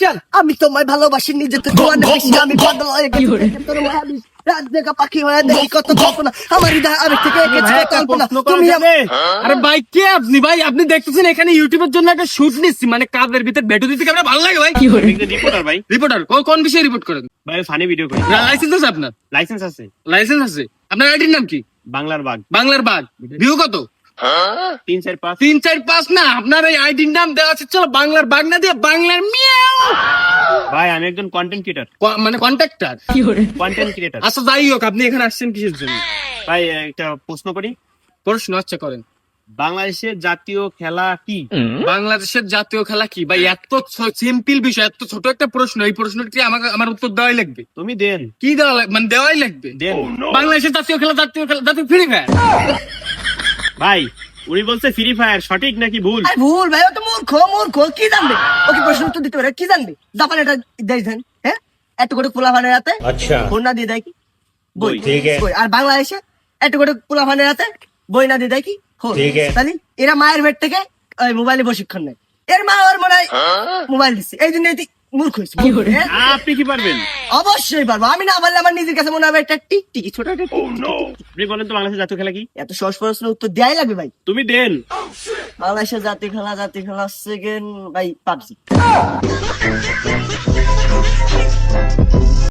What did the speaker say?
চল আমি তোমায় ভালোবাসি নিজে তো জোয়ানে বেশি আমি পাগল হয়ে গেছি তোর মহাবিশ রাত দেখা পাখি হয়ে দেখি কত কল্পনা আমার হৃদয় আবেগ থেকে এঁকেছে কত কল্পনা তুমি আরে ভাই কে আপনি ভাই আপনি দেখতেছেন এখানে ইউটিউবের জন্য একটা শুট নিচ্ছি মানে কাদের ভিতর বেটু দিতে কেমন ভালো লাগে ভাই রিপোর্টার ভাই, রিপোর্টার কোন বিষয়ে রিপোর্ট করেন ভাই ফানি ভিডিও করি। লাইসেন্স আছে আপনার লাইসেন্স আছে, লাইসেন্স আছে আপনার আইডির নাম কি বাংলার বাঘ। বাংলার বাঘ ভিউ কত 3-4-5। 3-4-5 না আপনার এই আইডির নাম দেওয়া আছে চলো বাংলার বাঘ না দিয়ে বাংলার মিয়াও ভাই আমি একজন কন্টেন্ট ক্রিয়েটর। মানে কন্ট্রাক্টর কন্টেন্ট ক্রিয়েটর আচ্ছা যাই হোক আপনি এখানে আসছেন কিসের জন্য ভাই, একটা প্রশ্ন করি। প্রশ্ন আচ্ছা করেন বাংলাদেশের জাতীয় খেলা কি? বাংলাদেশের জাতীয় খেলা কি ভাই এত সিম্পল বিষয় এত ছোট একটা প্রশ্ন এই প্রশ্নটি আমাকে আমার উত্তর দেওয়াই লাগবে তুমি দেন কি দেওয়া মানে দেওয়াই লাগবে দেন বাংলাদেশের জাতীয় খেলা জাতীয় ফ্রি ফায়ার ভাই, উনি বলছে ফ্রি ফায়ার, সঠিক নাকি ভুল? আরে ভুল ভাই ও তো মূর্খ মূর্খ কি জানবে ওকে প্রশ্ন উত্তর দিতে পারে কি জানবে জাপান এটা দেন হ্যাঁ এত করে পোলা ফানের হাতে अच्छा ফোন না দিয়ে দেয় কি বই ठीक है বই। আর বাংলাদেশে এত করে পোলা ফানের হাতে বই না দিয়ে দেয় কি ফোন ঠিক আছে। তাহলে এরা মায়ের পেট থেকে মোবাইলে প্রশিক্ষণ নেয় এর মা ওর মনে হয় মোবাইল দিচ্ছে এই জন্য এটি মূর্খ হয়েছে হ্যাঁ? আপনি কি পারবেন? অবশ্যই পারবো আমি না পারলে আমার নিজের কাছে মনে হবে একটা টিকটিকি ছোট একটা টিকটিকি। আপনি বলেন তো বাংলাদেশের জাতীয় খেলা কি? এত সহজ প্রশ্নের উত্তর দেয়াই লাগবে ভাই তুমি দেন। বাংলাদেশের জাতীয় খেলা সেকেন্ড ভাই পাবজি